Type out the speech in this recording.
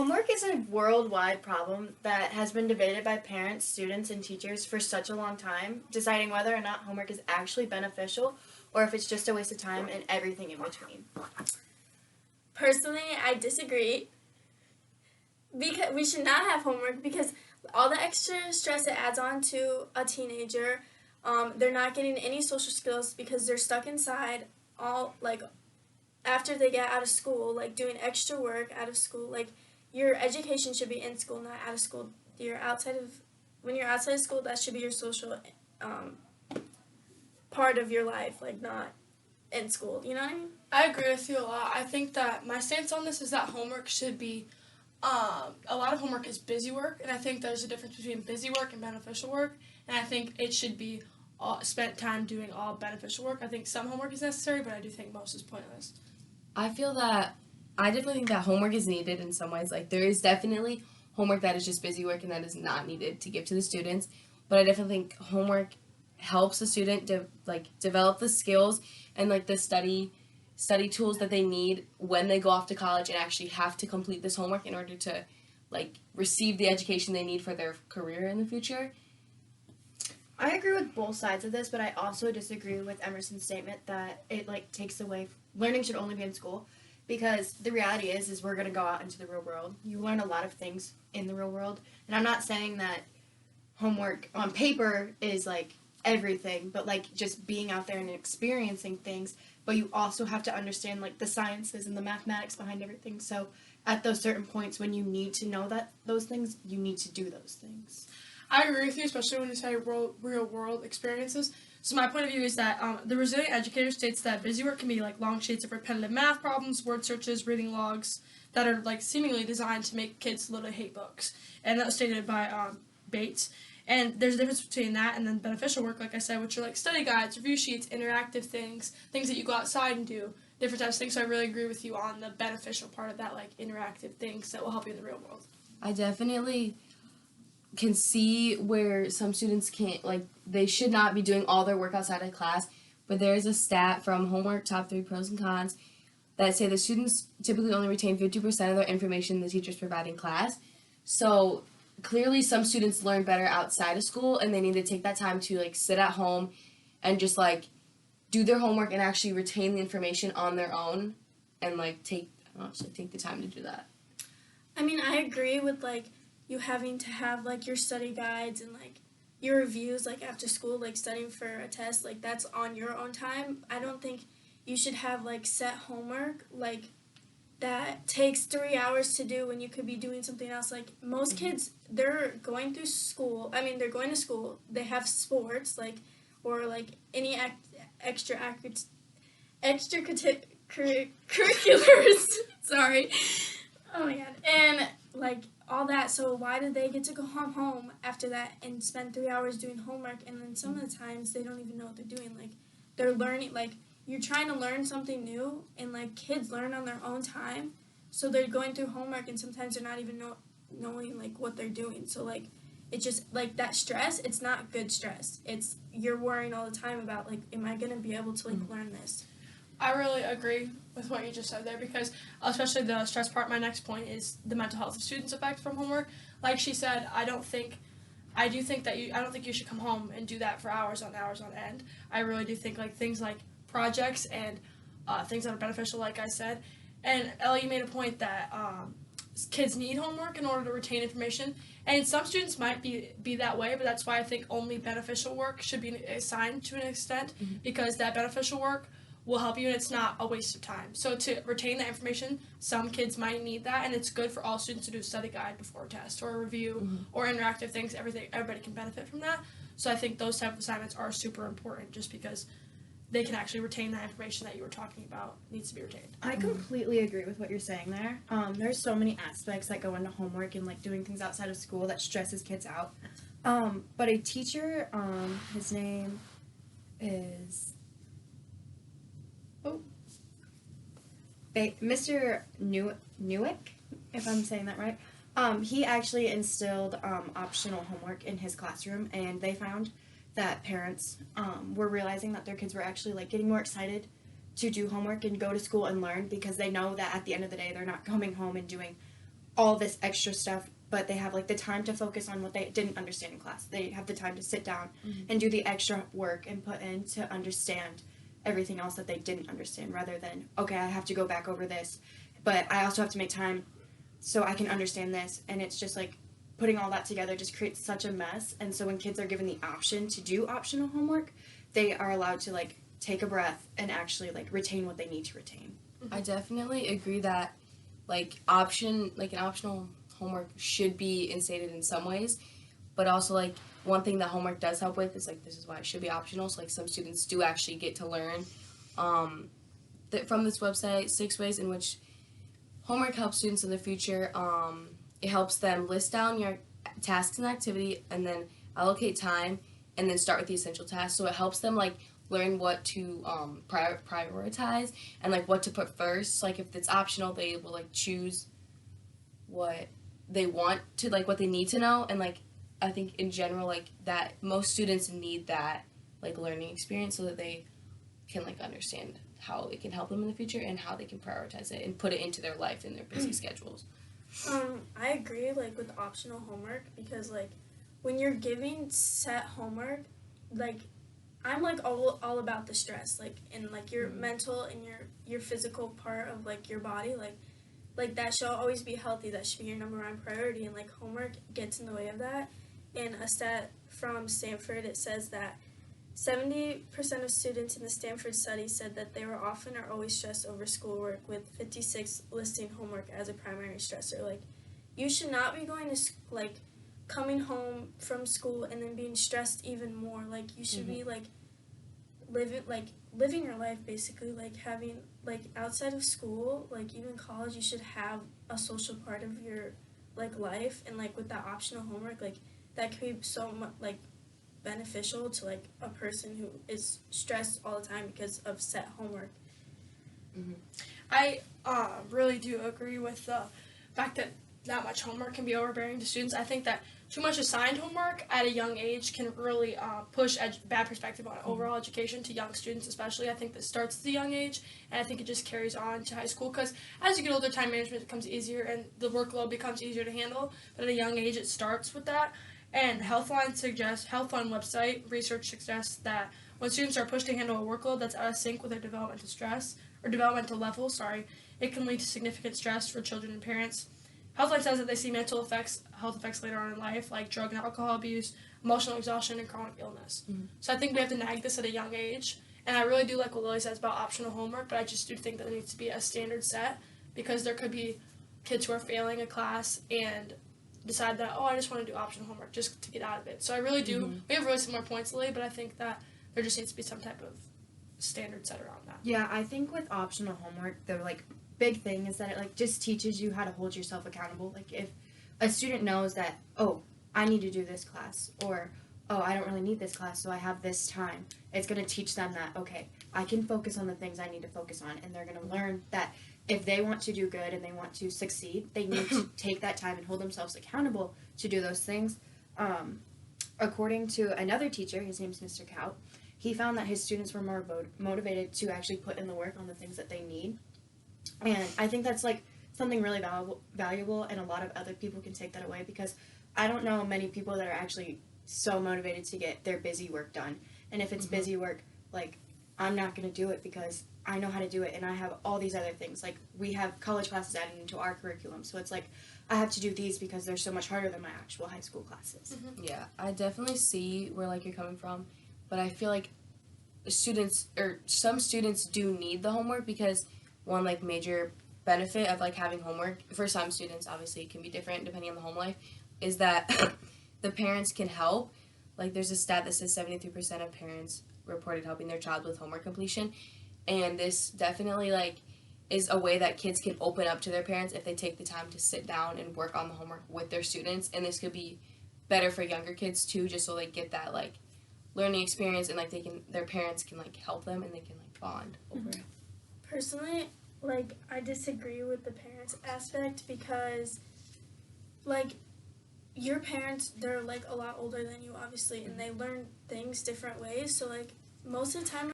Homework is a worldwide problem that has been debated by parents, students, and teachers for such a long time, deciding whether or not homework is actually beneficial or if it's just a waste of time and everything in between. Personally, I disagree. Because we should not have homework because all the extra stress it adds on to a teenager. They're not getting any social skills because they're stuck inside all after they get out of school, doing extra work out of school. Your education should be in school, not out of school. When you're outside of school, that should be your social part of your life, not in school. You know what I mean? I agree with you a lot. I think that my stance on this is that homework should be, a lot of homework is busy work, and I think there's a difference between busy work and beneficial work, and I think it should be spent time doing all beneficial work. I think some homework is necessary, but I do think most is pointless. I definitely think that homework is needed in some ways. There is definitely homework that is just busy work and that is not needed to give to the students, but I definitely think homework helps the student develop the skills and the study tools that they need when they go off to college and actually have to complete this homework in order to receive the education they need for their career in the future. I agree with both sides of this, but I also disagree with Emerson's statement that it takes away learning should only be in school, because the reality is we're going to go out into the real world. You learn a lot of things in the real world, and I'm not saying that homework on paper is everything, but just being out there and experiencing things. But you also have to understand the sciences and the mathematics behind everything. So at those certain points when you need to know those things, you need to do those things. I agree with you, especially when you say real-world experiences. So my point of view is that the resilient educator states that busy work can be long sheets of repetitive math problems, word searches, reading logs that are seemingly designed to make kids literally hate books. And that was stated by Bates. And there's a difference between that and then beneficial work, like I said, which are study guides, review sheets, interactive things that you go outside and do, different types of things. So I really agree with you on the beneficial part of that, interactive things that will help you in the real world. I definitely can see where some students can't, they should not be doing all their work outside of class, but there's a stat from Homework Top 3 Pros and Cons that say the students typically only retain 50% of their information the teachers provide in class. So clearly some students learn better outside of school, and they need to take that time to sit at home and just do their homework and actually retain the information on their own and take the time to do that. I mean, I agree with you having to have your study guides and your reviews after school, studying for a test, that's on your own time. I don't think you should have set homework that takes 3 hours to do when you could be doing something else. Most kids, they're going through school. I mean, they're going to school. They have sports, or any extracurriculars. Sorry. Oh my god. And all that. So why do they get to go home after that and spend 3 hours doing homework? And then some of the times they don't even know what they're doing. They're learning. You're trying to learn something new, and kids learn on their own time, so they're going through homework, and sometimes they're not even knowing what they're doing. So it's just that stress. It's not good stress. It's you're worrying all the time about am I gonna be able to learn this? I really agree with what you just said there, because especially the stress part, my next point is the mental health of students affect from homework. Like she said, I don't think you should come home and do that for hours on end. I really do think things like projects and things that are beneficial, like I said. And Ellie, you made a point that kids need homework in order to retain information, and some students might be that way, but that's why I think only beneficial work should be assigned to an extent, because that beneficial work will help you and it's not a waste of time. So to retain that information, some kids might need that, and it's good for all students to do a study guide before a test or a review or interactive things. Everybody can benefit from that. So I think those type of assignments are super important, just because they can actually retain that information that you were talking about needs to be retained. I completely agree with what you're saying there. There's so many aspects that go into homework and doing things outside of school that stresses kids out. But a teacher, his name is Mr. Newick, if I'm saying that right. He actually instilled optional homework in his classroom, and they found that parents were realizing that their kids were actually getting more excited to do homework and go to school and learn, because they know that at the end of the day they're not coming home and doing all this extra stuff, but they have like the time to focus on what they didn't understand in class. They have the time to sit down and do the extra work and put in to understand everything else that they didn't understand, rather than, okay, I have to go back over this, but I also have to make time so I can understand this. And it's just like putting all that together just creates such a mess. And so when kids are given the option to do optional homework, they are allowed to like take a breath and actually like retain what they need to retain. I definitely agree that like an optional homework should be instated in some ways, but also like one thing that homework does help with is like this is why it should be optional. So like some students do actually get to learn from this website 6 ways in which homework helps students in the future. It helps them list down your tasks and activity and then allocate time and then start with the essential tasks. So it helps them like learn what to prioritize and like what to put first. Like if it's optional, they will like choose what they want to, like what they need to know. And like I think in general, like that most students need that like learning experience so that they can like understand how it can help them in the future and how they can prioritize it and put it into their life and their busy schedules. I agree like with optional homework, because like when you're giving set homework, like I'm like all about the stress, like in like your mental and your physical part of like your body, like that should always be healthy. That should be your number one priority, and like homework gets in the way of that. In a stat from Stanford, it says that 70% of students in the Stanford study said that they were often or always stressed over schoolwork, with 56 listing homework as a primary stressor. Like, you should not be going to coming home from school and then being stressed even more. Like, you should be living your life, basically, like having like outside of school, like even college, you should have a social part of your like life. And like with that optional homework, like that could be so much like beneficial to like a person who is stressed all the time because of set homework. I really do agree with the fact that much homework can be overbearing to students. I think that too much assigned homework at a young age can really push bad perspective on overall education to young students, especially. I think that starts at a young age, and I think it just carries on to high school, because as you get older, time management becomes easier and the workload becomes easier to handle, but at a young age it starts with that. And Healthline website research suggests that when students are pushed to handle a workload that's out of sync with their developmental level, it can lead to significant stress for children and parents. Healthline says that they see health effects later on in life, like drug and alcohol abuse, emotional exhaustion, and chronic illness. So I think we have to nag this at a young age. And I really do like what Lily says about optional homework, but I just do think that there needs to be a standard set, because there could be kids who are failing a class and decide that, I just want to do optional homework just to get out of it. So I really do. We have really similar points, Lily, but I think that there just needs to be some type of standard set around that. Yeah, I think with optional homework, the like big thing is that it like just teaches you how to hold yourself accountable. Like if a student knows that, I need to do this class, or I don't really need this class, so I have this time, it's going to teach them that, okay, I can focus on the things I need to focus on, and they're going to learn that if they want to do good and they want to succeed, they need to take that time and hold themselves accountable to do those things. According to another teacher, his name's Mr. Cow, he found that his students were more motivated to actually put in the work on the things that they need. And I think that's like something really valuable, and a lot of other people can take that away, because I don't know many people that are actually so motivated to get their busy work done. And if it's busy work, like, I'm not going to do it because I know how to do it, and I have all these other things. Like, we have college classes added into our curriculum, so it's like I have to do these because they're so much harder than my actual high school classes. Yeah, I definitely see where like you're coming from, but I feel like some students do need the homework, because one like major benefit of like having homework for some students, obviously it can be different depending on the home life, is that the parents can help. Like there's a stat that says 73% of parents reported helping their child with homework completion, and this definitely like is a way that kids can open up to their parents if they take the time to sit down and work on the homework with their students. And this could be better for younger kids too, just so they get that like learning experience, and like their parents can like help them and they can like bond over it. Personally, like I disagree with the parents aspect, because like your parents, they're like a lot older than you, obviously, and they learn things different ways. So like most of the time